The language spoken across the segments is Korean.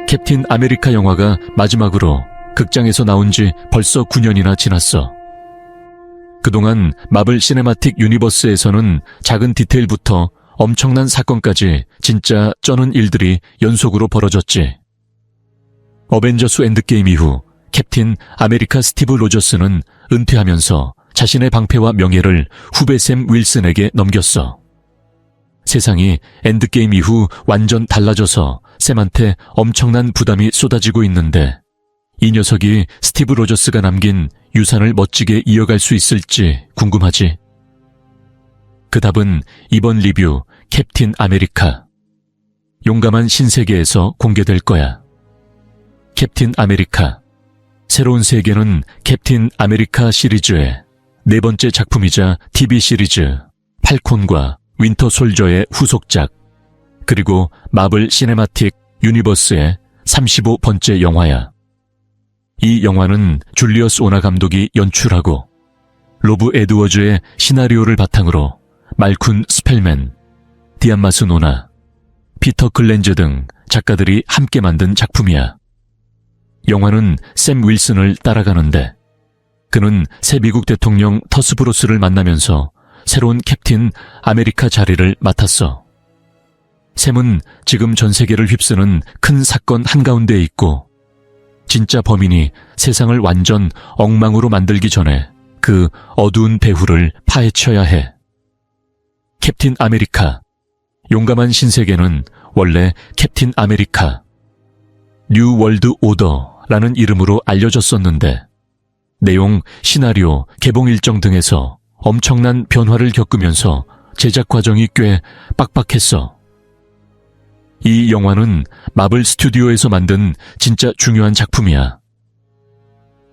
캡틴 아메리카 영화가 마지막으로 극장에서 나온 지 벌써 9년이나 지났어. 그동안 마블 시네마틱 유니버스에서는 작은 디테일부터 엄청난 사건까지 진짜 쩌는 일들이 연속으로 벌어졌지. 어벤져스 엔드게임 이후 캡틴 아메리카 스티브 로저스는 은퇴하면서 자신의 방패와 명예를 후배 샘 윌슨에게 넘겼어. 세상이 엔드게임 이후 완전 달라져서 샘한테 엄청난 부담이 쏟아지고 있는데 이 녀석이 스티브 로저스가 남긴 유산을 멋지게 이어갈 수 있을지 궁금하지. 그 답은 이번 리뷰 캡틴 아메리카 용감한 신세계에서 공개될 거야. 캡틴 아메리카 새로운 세계는 캡틴 아메리카 시리즈의 네 번째 작품이자 TV 시리즈 팔콘과 윈터 솔저의 후속작 그리고 마블 시네마틱 유니버스의 35번째 영화야. 이 영화는 줄리어스 오나 감독이 연출하고 로브 에드워즈의 시나리오를 바탕으로 말쿤 스펠맨, 디안마스 노나, 피터 클렌즈 등 작가들이 함께 만든 작품이야. 영화는 샘 윌슨을 따라가는데 그는 새 미국 대통령 터스 브로스를 만나면서 새로운 캡틴 아메리카 자리를 맡았어. 샘은 지금 전 세계를 휩쓰는 큰 사건 한가운데에 있고 진짜 범인이 세상을 완전 엉망으로 만들기 전에 그 어두운 배후를 파헤쳐야 해. 캡틴 아메리카 용감한 신세계는 원래 캡틴 아메리카 뉴 월드 오더라는 이름으로 알려졌었는데 내용, 시나리오, 개봉 일정 등에서 엄청난 변화를 겪으면서 제작 과정이 꽤 빡빡했어. 이 영화는 마블 스튜디오에서 만든 진짜 중요한 작품이야.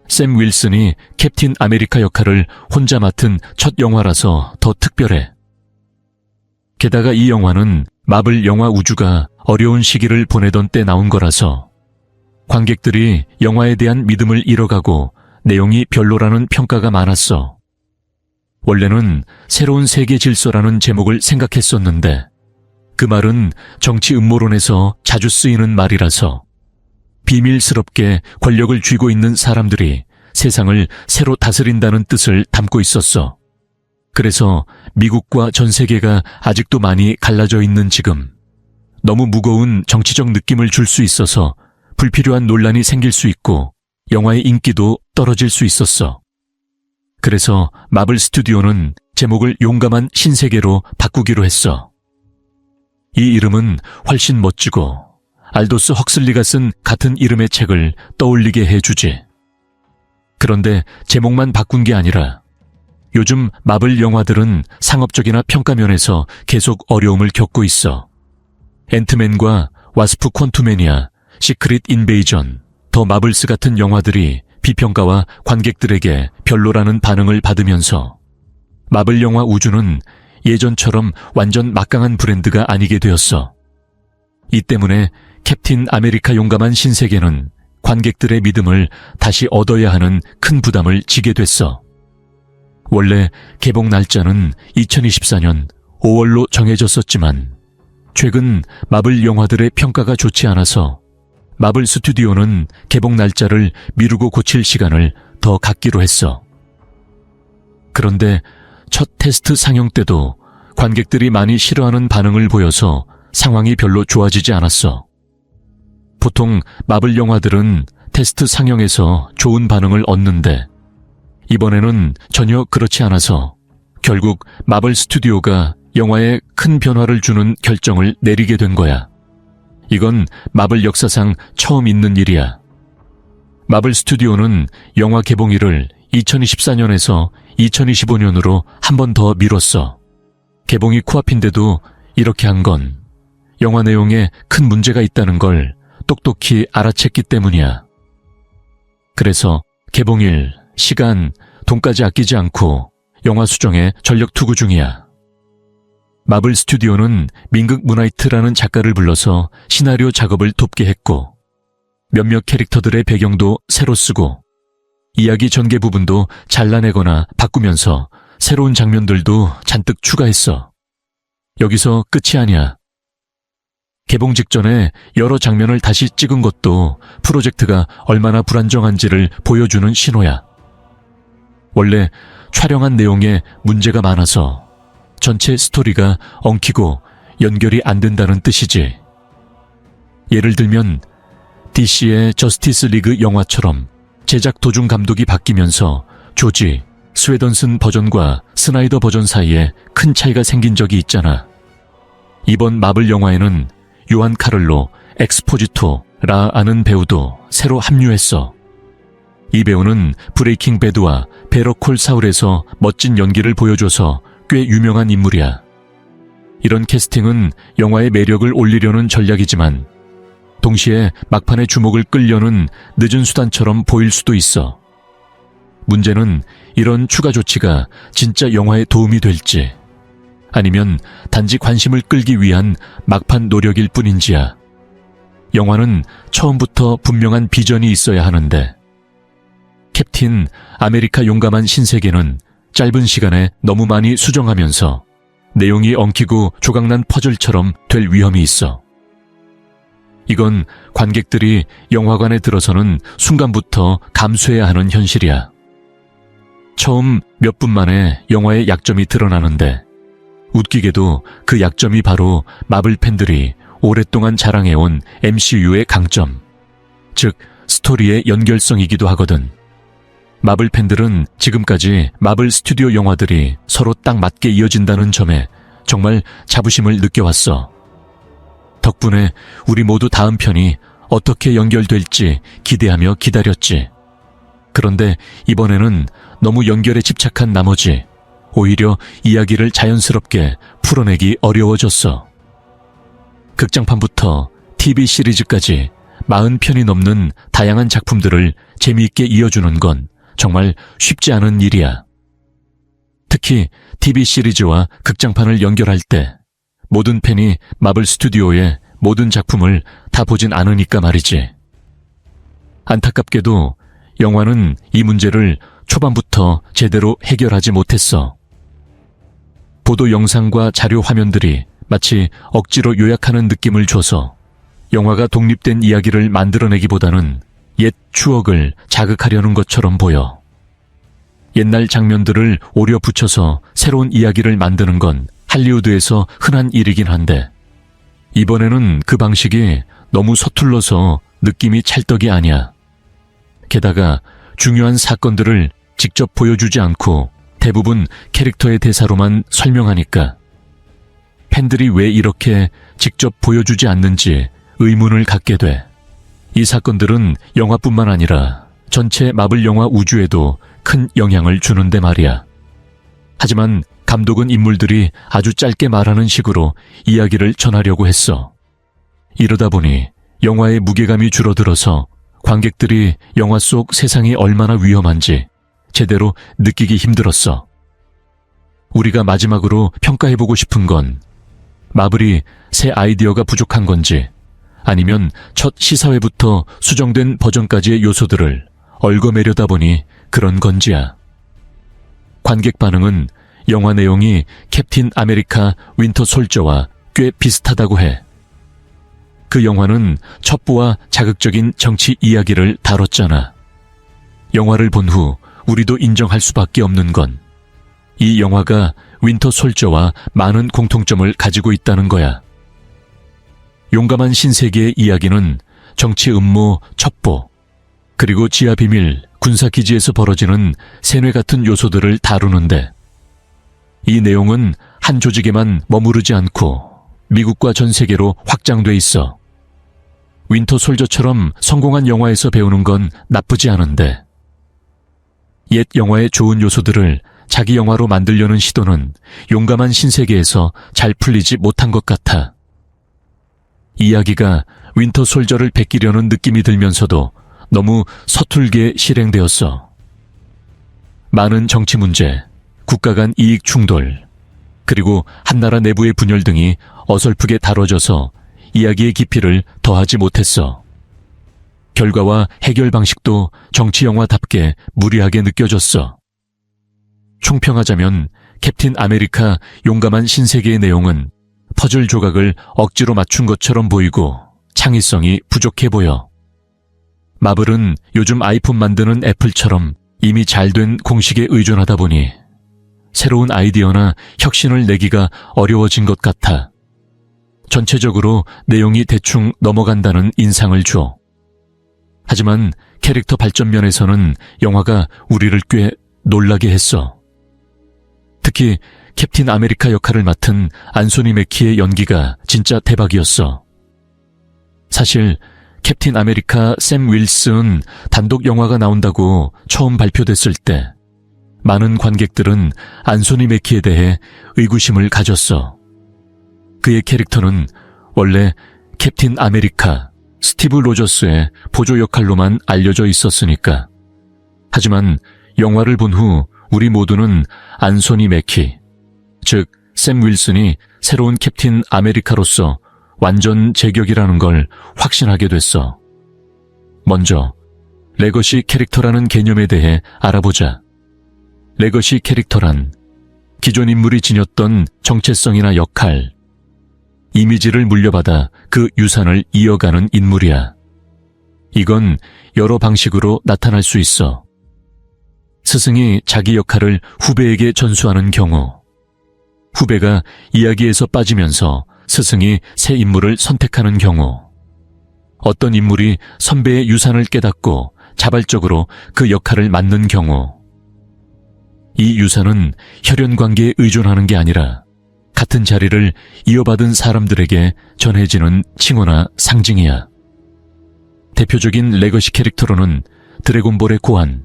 샘 윌슨이 캡틴 아메리카 역할을 혼자 맡은 첫 영화라서 더 특별해. 게다가 이 영화는 마블 영화 우주가 어려운 시기를 보내던 때 나온 거라서 관객들이 영화에 대한 믿음을 잃어가고 내용이 별로라는 평가가 많았어. 원래는 새로운 세계 질서라는 제목을 생각했었는데 그 말은 정치 음모론에서 자주 쓰이는 말이라서 비밀스럽게 권력을 쥐고 있는 사람들이 세상을 새로 다스린다는 뜻을 담고 있었어. 그래서 미국과 전 세계가 아직도 많이 갈라져 있는 지금 너무 무거운 정치적 느낌을 줄 수 있어서 불필요한 논란이 생길 수 있고 영화의 인기도 떨어질 수 있었어. 그래서 마블 스튜디오는 제목을 용감한 신세계로 바꾸기로 했어. 이 이름은 훨씬 멋지고 알도스 헉슬리가 쓴 같은 이름의 책을 떠올리게 해주지. 그런데 제목만 바꾼 게 아니라 요즘 마블 영화들은 상업적이나 평가 면에서 계속 어려움을 겪고 있어. 앤트맨과 와스프 퀀투매니아, 시크릿 인베이전, 더 마블스 같은 영화들이 비평가와 관객들에게 별로라는 반응을 받으면서 마블 영화 우주는 예전처럼 완전 막강한 브랜드가 아니게 되었어. 이 때문에 캡틴 아메리카 용감한 신세계는 관객들의 믿음을 다시 얻어야 하는 큰 부담을 지게 됐어. 원래 개봉 날짜는 2024년 5월로 정해졌었지만 최근 마블 영화들의 평가가 좋지 않아서 마블 스튜디오는 개봉 날짜를 미루고 고칠 시간을 더 갖기로 했어. 그런데 첫 테스트 상영 때도 관객들이 많이 싫어하는 반응을 보여서 상황이 별로 좋아지지 않았어. 보통 마블 영화들은 테스트 상영에서 좋은 반응을 얻는데 이번에는 전혀 그렇지 않아서 결국 마블 스튜디오가 영화에 큰 변화를 주는 결정을 내리게 된 거야. 이건 마블 역사상 처음 있는 일이야. 마블 스튜디오는 영화 개봉일을 2024년에서 2025년으로 한 번 더 미뤘어. 개봉이 코앞인데도 이렇게 한 건 영화 내용에 큰 문제가 있다는 걸 똑똑히 알아챘기 때문이야. 그래서 개봉일, 시간, 돈까지 아끼지 않고 영화 수정에 전력 투구 중이야. 마블 스튜디오는 민극 무나이트라는 작가를 불러서 시나리오 작업을 돕게 했고 몇몇 캐릭터들의 배경도 새로 쓰고 이야기 전개 부분도 잘라내거나 바꾸면서 새로운 장면들도 잔뜩 추가했어. 여기서 끝이 아니야. 개봉 직전에 여러 장면을 다시 찍은 것도 프로젝트가 얼마나 불안정한지를 보여주는 신호야. 원래 촬영한 내용에 문제가 많아서 전체 스토리가 엉키고 연결이 안 된다는 뜻이지. 예를 들면 DC의 저스티스 리그 영화처럼 제작 도중 감독이 바뀌면서 조지, 스웨던슨 버전과 스나이더 버전 사이에 큰 차이가 생긴 적이 있잖아. 이번 마블 영화에는 요한 카를로 엑스포지토라 아는 배우도 새로 합류했어. 이 배우는 브레이킹 배드와 베러 콜 사울에서 멋진 연기를 보여줘서 꽤 유명한 인물이야. 이런 캐스팅은 영화의 매력을 올리려는 전략이지만 동시에 막판에 주목을 끌려는 늦은 수단처럼 보일 수도 있어. 문제는 이런 추가 조치가 진짜 영화에 도움이 될지 아니면 단지 관심을 끌기 위한 막판 노력일 뿐인지야. 영화는 처음부터 분명한 비전이 있어야 하는데 캡틴 아메리카 용감한 신세계는 짧은 시간에 너무 많이 수정하면서 내용이 엉키고 조각난 퍼즐처럼 될 위험이 있어. 이건 관객들이 영화관에 들어서는 순간부터 감수해야 하는 현실이야. 처음 몇 분 만에 영화의 약점이 드러나는데 웃기게도 그 약점이 바로 마블 팬들이 오랫동안 자랑해온 MCU의 강점, 즉 스토리의 연결성이기도 하거든. 마블 팬들은 지금까지 마블 스튜디오 영화들이 서로 딱 맞게 이어진다는 점에 정말 자부심을 느껴왔어. 덕분에 우리 모두 다음 편이 어떻게 연결될지 기대하며 기다렸지. 그런데 이번에는 너무 연결에 집착한 나머지 오히려 이야기를 자연스럽게 풀어내기 어려워졌어. 극장판부터 TV 시리즈까지 40편이 넘는 다양한 작품들을 재미있게 이어주는 건 정말 쉽지 않은 일이야. 특히 TV 시리즈와 극장판을 연결할 때 모든 팬이 마블 스튜디오의 모든 작품을 다 보진 않으니까 말이지. 안타깝게도 영화는 이 문제를 초반부터 제대로 해결하지 못했어. 보도 영상과 자료 화면들이 마치 억지로 요약하는 느낌을 줘서 영화가 독립된 이야기를 만들어내기보다는 옛 추억을 자극하려는 것처럼 보여. 옛날 장면들을 오려 붙여서 새로운 이야기를 만드는 건 할리우드에서 흔한 일이긴 한데 이번에는 그 방식이 너무 서툴러서 느낌이 찰떡이 아니야. 게다가 중요한 사건들을 직접 보여주지 않고 대부분 캐릭터의 대사로만 설명하니까 팬들이 왜 이렇게 직접 보여주지 않는지 의문을 갖게 돼. 이 사건들은 영화뿐만 아니라 전체 마블 영화 우주에도 큰 영향을 주는데 말이야. 하지만 감독은 인물들이 아주 짧게 말하는 식으로 이야기를 전하려고 했어. 이러다 보니 영화의 무게감이 줄어들어서 관객들이 영화 속 세상이 얼마나 위험한지 제대로 느끼기 힘들었어. 우리가 마지막으로 평가해보고 싶은 건 마블이 새 아이디어가 부족한 건지 아니면 첫 시사회부터 수정된 버전까지의 요소들을 얽어매려다 보니 그런 건지야. 관객 반응은 영화 내용이 캡틴 아메리카 윈터 솔저와 꽤 비슷하다고 해. 그 영화는 첩보와 자극적인 정치 이야기를 다뤘잖아. 영화를 본 후 우리도 인정할 수밖에 없는 건 이 영화가 윈터 솔저와 많은 공통점을 가지고 있다는 거야. 용감한 신세계의 이야기는 정치 음모, 첩보, 그리고 지하 비밀, 군사기지에서 벌어지는 세뇌 같은 요소들을 다루는데 이 내용은 한 조직에만 머무르지 않고 미국과 전 세계로 확장돼 있어. 윈터 솔저처럼 성공한 영화에서 배우는 건 나쁘지 않은데 옛 영화의 좋은 요소들을 자기 영화로 만들려는 시도는 용감한 신세계에서 잘 풀리지 못한 것 같아. 이야기가 윈터 솔저를 베끼려는 느낌이 들면서도 너무 서툴게 실행되었어. 많은 정치 문제, 국가 간 이익 충돌, 그리고 한 나라 내부의 분열 등이 어설프게 다뤄져서 이야기의 깊이를 더하지 못했어. 결과와 해결 방식도 정치 영화답게 무리하게 느껴졌어. 총평하자면 캡틴 아메리카 용감한 신세계의 내용은 퍼즐 조각을 억지로 맞춘 것처럼 보이고 창의성이 부족해 보여. 마블은 요즘 아이폰 만드는 애플처럼 이미 잘된 공식에 의존하다 보니 새로운 아이디어나 혁신을 내기가 어려워진 것 같아. 전체적으로 내용이 대충 넘어간다는 인상을 줘. 하지만 캐릭터 발전 면에서는 영화가 우리를 꽤 놀라게 했어. 특히 캡틴 아메리카 역할을 맡은 안소니 매키의 연기가 진짜 대박이었어. 사실 캡틴 아메리카 샘 윌슨 단독 영화가 나온다고 처음 발표됐을 때 많은 관객들은 안소니 매키에 대해 의구심을 가졌어. 그의 캐릭터는 원래 캡틴 아메리카 스티브 로저스의 보조 역할로만 알려져 있었으니까. 하지만 영화를 본 후 우리 모두는 안소니 매키, 즉 샘 윌슨이 새로운 캡틴 아메리카로서 완전 제격이라는 걸 확신하게 됐어. 먼저 레거시 캐릭터라는 개념에 대해 알아보자. 레거시 캐릭터란 기존 인물이 지녔던 정체성이나 역할, 이미지를 물려받아 그 유산을 이어가는 인물이야. 이건 여러 방식으로 나타날 수 있어. 스승이 자기 역할을 후배에게 전수하는 경우, 후배가 이야기에서 빠지면서 스승이 새 인물을 선택하는 경우, 어떤 인물이 선배의 유산을 깨닫고 자발적으로 그 역할을 맡는 경우, 이 유산은 혈연 관계에 의존하는 게 아니라 같은 자리를 이어받은 사람들에게 전해지는 칭호나 상징이야. 대표적인 레거시 캐릭터로는 드래곤볼의 고안,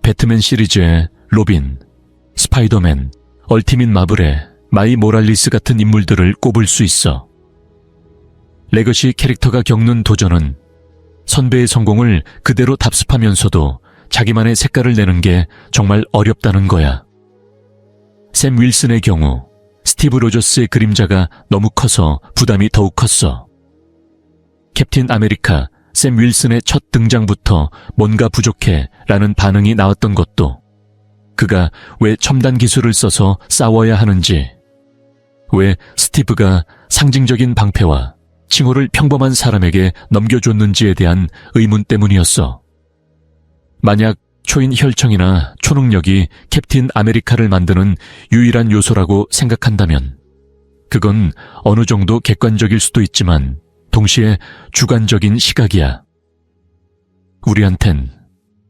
배트맨 시리즈의 로빈, 스파이더맨, 얼티밋 마블의 마이 모랄리스 같은 인물들을 꼽을 수 있어. 레거시 캐릭터가 겪는 도전은 선배의 성공을 그대로 답습하면서도 자기만의 색깔을 내는 게 정말 어렵다는 거야. 샘 윌슨의 경우 스티브 로저스의 그림자가 너무 커서 부담이 더욱 컸어. 캡틴 아메리카 샘 윌슨의 첫 등장부터 뭔가 부족해 라는 반응이 나왔던 것도 그가 왜 첨단 기술을 써서 싸워야 하는지, 왜 스티브가 상징적인 방패와 칭호를 평범한 사람에게 넘겨줬는지에 대한 의문 때문이었어. 만약 초인 혈청이나 초능력이 캡틴 아메리카를 만드는 유일한 요소라고 생각한다면 그건 어느 정도 객관적일 수도 있지만 동시에 주관적인 시각이야. 우리한텐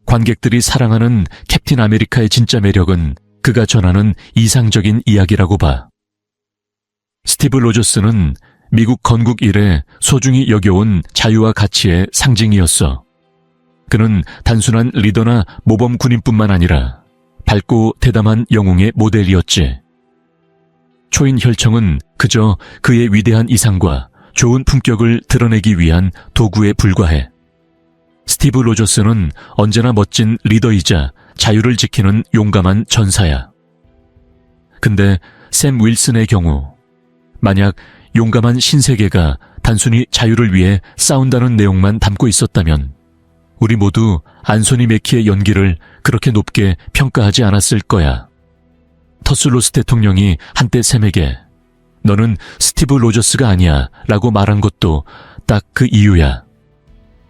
관객들이 사랑하는 캡틴 아메리카의 진짜 매력은 그가 전하는 이상적인 이야기라고 봐. 스티브 로저스는 미국 건국 이래 소중히 여겨온 자유와 가치의 상징이었어. 그는 단순한 리더나 모범 군인뿐만 아니라 밝고 대담한 영웅의 모델이었지. 초인 혈청은 그저 그의 위대한 이상과 좋은 품격을 드러내기 위한 도구에 불과해. 스티브 로저스는 언제나 멋진 리더이자 자유를 지키는 용감한 전사야. 근데 샘 윌슨의 경우, 만약 용감한 신세계가 단순히 자유를 위해 싸운다는 내용만 담고 있었다면 우리 모두 안소니 매키의 연기를 그렇게 높게 평가하지 않았을 거야. 터슬로스 대통령이 한때 샘에게 너는 스티브 로저스가 아니야 라고 말한 것도 딱 그 이유야.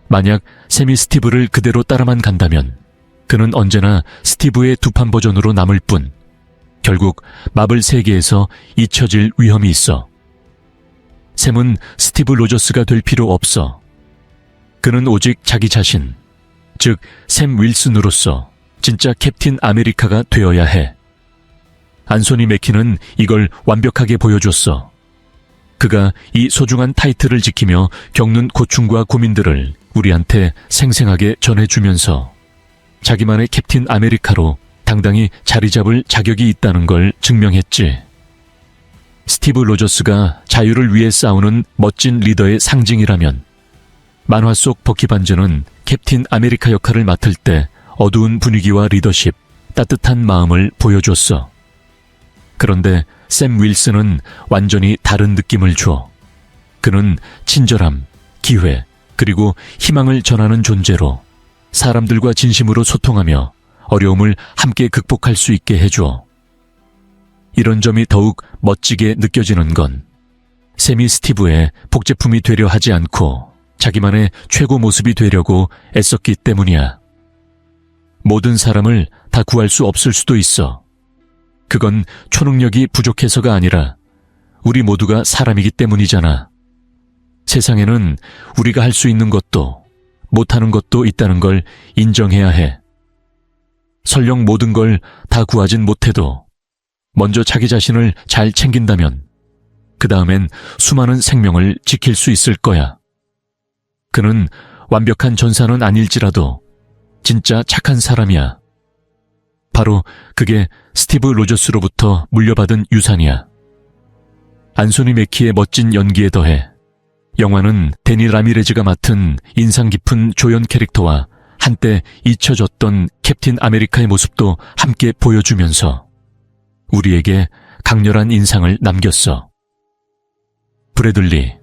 만약 샘이 스티브를 그대로 따라만 간다면 그는 언제나 스티브의 두판 버전으로 남을 뿐 결국 마블 세계에서 잊혀질 위험이 있어. 샘은 스티브 로저스가 될 필요 없어. 그는 오직 자기 자신, 즉 샘 윌슨으로서 진짜 캡틴 아메리카가 되어야 해. 안소니 매키는 이걸 완벽하게 보여줬어. 그가 이 소중한 타이틀을 지키며 겪는 고충과 고민들을 우리한테 생생하게 전해주면서 자기만의 캡틴 아메리카로 당당히 자리 잡을 자격이 있다는 걸 증명했지. 스티브 로저스가 자유를 위해 싸우는 멋진 리더의 상징이라면 만화 속 버키 반전은 캡틴 아메리카 역할을 맡을 때 어두운 분위기와 리더십, 따뜻한 마음을 보여줬어. 그런데 샘 윌슨은 완전히 다른 느낌을 줘. 그는 친절함, 기회, 그리고 희망을 전하는 존재로 사람들과 진심으로 소통하며 어려움을 함께 극복할 수 있게 해줘. 이런 점이 더욱 멋지게 느껴지는 건 샘이 스티브의 복제품이 되려 하지 않고 자기만의 최고 모습이 되려고 애썼기 때문이야. 모든 사람을 다 구할 수 없을 수도 있어. 그건 초능력이 부족해서가 아니라 우리 모두가 사람이기 때문이잖아. 세상에는 우리가 할 수 있는 것도 못하는 것도 있다는 걸 인정해야 해. 설령 모든 걸 다 구하진 못해도 먼저 자기 자신을 잘 챙긴다면 그 다음엔 수많은 생명을 지킬 수 있을 거야. 그는 완벽한 전사는 아닐지라도 진짜 착한 사람이야. 바로 그게 스티브 로저스로부터 물려받은 유산이야. 안소니 매키의 멋진 연기에 더해 영화는 데니 라미레즈가 맡은 인상 깊은 조연 캐릭터와 한때 잊혀졌던 캡틴 아메리카의 모습도 함께 보여주면서 우리에게 강렬한 인상을 남겼어. 브래들리,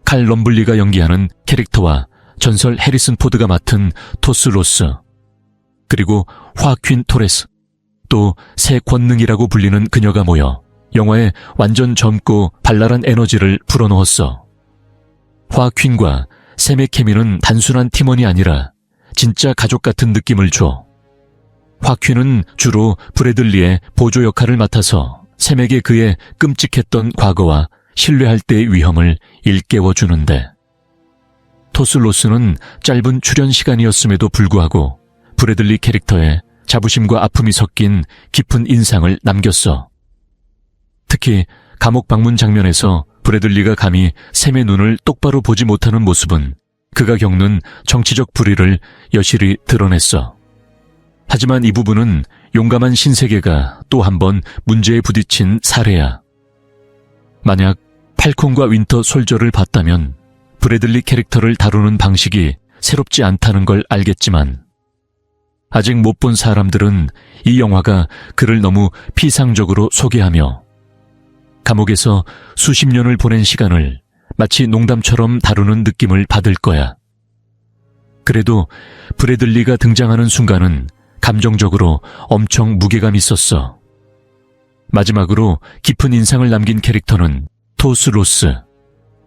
칼 럼블리가 연기하는 캐릭터와 전설 해리슨 포드가 맡은 토스 로스, 그리고 화퀸 토레스, 또 새 권능이라고 불리는 그녀가 모여 영화에 완전 젊고 발랄한 에너지를 불어넣었어. 화퀸과 샘의 케미는 단순한 팀원이 아니라 진짜 가족 같은 느낌을 줘. 화퀸은 주로 브래들리의 보조 역할을 맡아서 샘에게 그의 끔찍했던 과거와 신뢰할 때의 위험을 일깨워주는데, 토스 로스는 짧은 출연 시간이었음에도 불구하고 브래들리 캐릭터에 자부심과 아픔이 섞인 깊은 인상을 남겼어. 특히 감옥 방문 장면에서 브래들리가 감히 샘의 눈을 똑바로 보지 못하는 모습은 그가 겪는 정치적 불의를 여실히 드러냈어. 하지만 이 부분은 용감한 신세계가 또 한 번 문제에 부딪힌 사례야. 만약 팔콘과 윈터 솔저를 봤다면 브래들리 캐릭터를 다루는 방식이 새롭지 않다는 걸 알겠지만, 아직 못 본 사람들은 이 영화가 그를 너무 피상적으로 소개하며 감옥에서 수십 년을 보낸 시간을 마치 농담처럼 다루는 느낌을 받을 거야. 그래도 브래들리가 등장하는 순간은 감정적으로 엄청 무게감 있었어. 마지막으로 깊은 인상을 남긴 캐릭터는 토스 로스,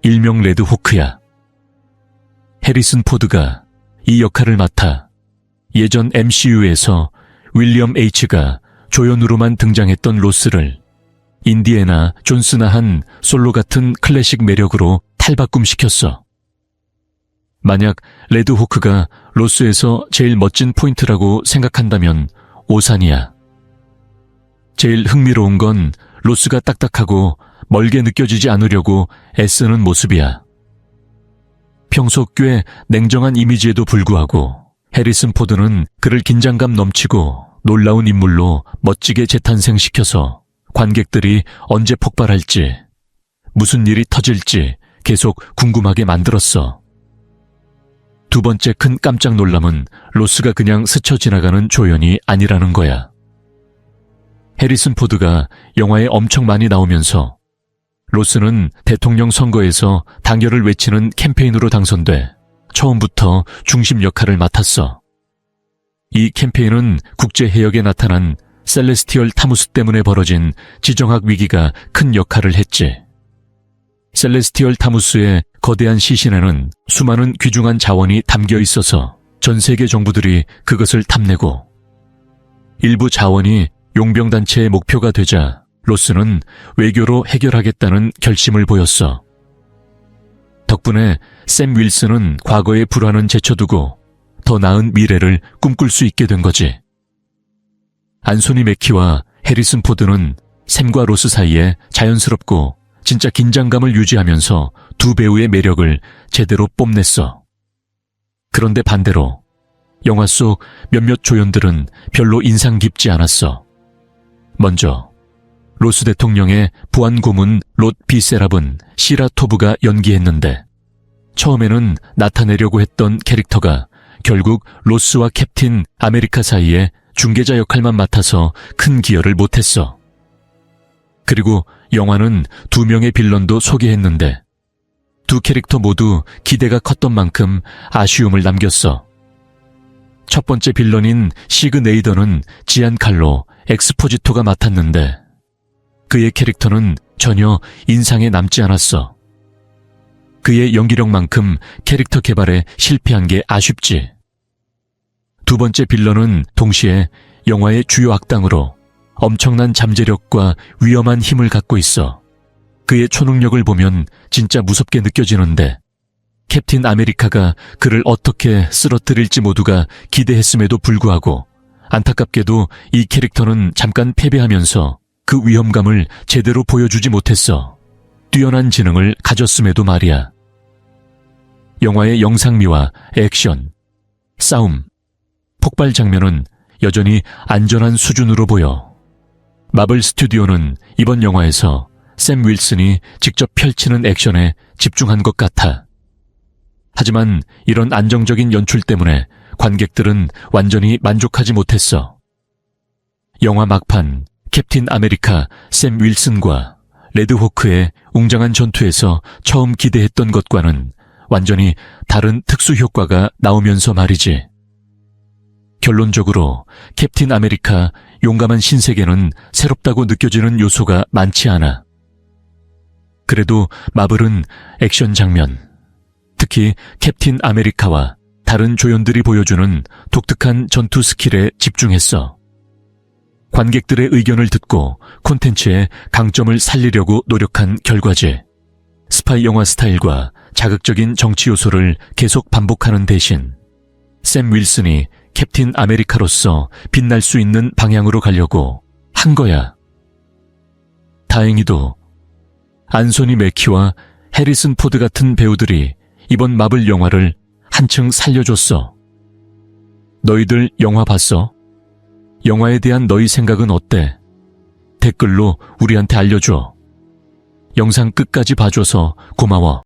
일명 레드 호크야. 해리슨 포드가 이 역할을 맡아 예전 MCU에서 윌리엄 H가 조연으로만 등장했던 로스를 인디애나 존스나 한 솔로 같은 클래식 매력으로 탈바꿈시켰어. 만약 레드 호크가 로스에서 제일 멋진 포인트라고 생각한다면 오산이야. 제일 흥미로운 건 로스가 딱딱하고 멀게 느껴지지 않으려고 애쓰는 모습이야. 평소 꽤 냉정한 이미지에도 불구하고 해리슨 포드는 그를 긴장감 넘치고 놀라운 인물로 멋지게 재탄생시켜서 관객들이 언제 폭발할지, 무슨 일이 터질지 계속 궁금하게 만들었어. 두 번째 큰 깜짝 놀람은 로스가 그냥 스쳐 지나가는 조연이 아니라는 거야. 해리슨 포드가 영화에 엄청 많이 나오면서 로스는 대통령 선거에서 당열을 외치는 캠페인으로 당선돼 처음부터 중심 역할을 맡았어. 이 캠페인은 국제 해역에 나타난 셀레스티얼 타무스 때문에 벌어진 지정학 위기가 큰 역할을 했지. 셀레스티얼 타무스의 거대한 시신에는 수많은 귀중한 자원이 담겨 있어서 전 세계 정부들이 그것을 탐내고, 일부 자원이 용병단체의 목표가 되자 로스는 외교로 해결하겠다는 결심을 보였어. 덕분에 샘 윌슨은 과거의 불화는 제쳐두고 더 나은 미래를 꿈꿀 수 있게 된 거지. 안소니 매키와 해리슨 포드는 샘과 로스 사이에 자연스럽고 진짜 긴장감을 유지하면서 두 배우의 매력을 제대로 뽐냈어. 그런데 반대로 영화 속 몇몇 조연들은 별로 인상 깊지 않았어. 먼저 로스 대통령의 부한 고문 롯 비세랍은 시라 토브가 연기했는데, 처음에는 나타내려고 했던 캐릭터가 결국 로스와 캡틴 아메리카 사이에 중개자 역할만 맡아서 큰 기여를 못했어. 그리고 영화는 두 명의 빌런도 소개했는데 두 캐릭터 모두 기대가 컸던 만큼 아쉬움을 남겼어. 첫 번째 빌런인 시그네이더는 지안칼로 엑스포지토가 맡았는데 그의 캐릭터는 전혀 인상에 남지 않았어. 그의 연기력만큼 캐릭터 개발에 실패한 게 아쉽지. 두 번째 빌런은 동시에 영화의 주요 악당으로 엄청난 잠재력과 위험한 힘을 갖고 있어. 그의 초능력을 보면 진짜 무섭게 느껴지는데 캡틴 아메리카가 그를 어떻게 쓰러뜨릴지 모두가 기대했음에도 불구하고 안타깝게도 이 캐릭터는 잠깐 패배하면서 그 위험감을 제대로 보여주지 못했어. 뛰어난 지능을 가졌음에도 말이야. 영화의 영상미와 액션, 싸움, 폭발 장면은 여전히 안전한 수준으로 보여. 마블 스튜디오는 이번 영화에서 샘 윌슨이 직접 펼치는 액션에 집중한 것 같아. 하지만 이런 안정적인 연출 때문에 관객들은 완전히 만족하지 못했어. 영화 막판 캡틴 아메리카 샘 윌슨과 레드호크의 웅장한 전투에서 처음 기대했던 것과는 완전히 다른 특수 효과가 나오면서 말이지. 결론적으로 캡틴 아메리카 용감한 신세계는 새롭다고 느껴지는 요소가 많지 않아. 그래도 마블은 액션 장면, 특히 캡틴 아메리카와 다른 조연들이 보여주는 독특한 전투 스킬에 집중했어. 관객들의 의견을 듣고 콘텐츠의 강점을 살리려고 노력한 결과지. 스파이 영화 스타일과 자극적인 정치 요소를 계속 반복하는 대신 샘 윌슨이 캡틴 아메리카로서 빛날 수 있는 방향으로 가려고 한 거야. 다행히도 안소니 매키와 해리슨 포드 같은 배우들이 이번 마블 영화를 한층 살려줬어. 너희들 영화 봤어? 영화에 대한 너희 생각은 어때? 댓글로 우리한테 알려줘. 영상 끝까지 봐줘서 고마워.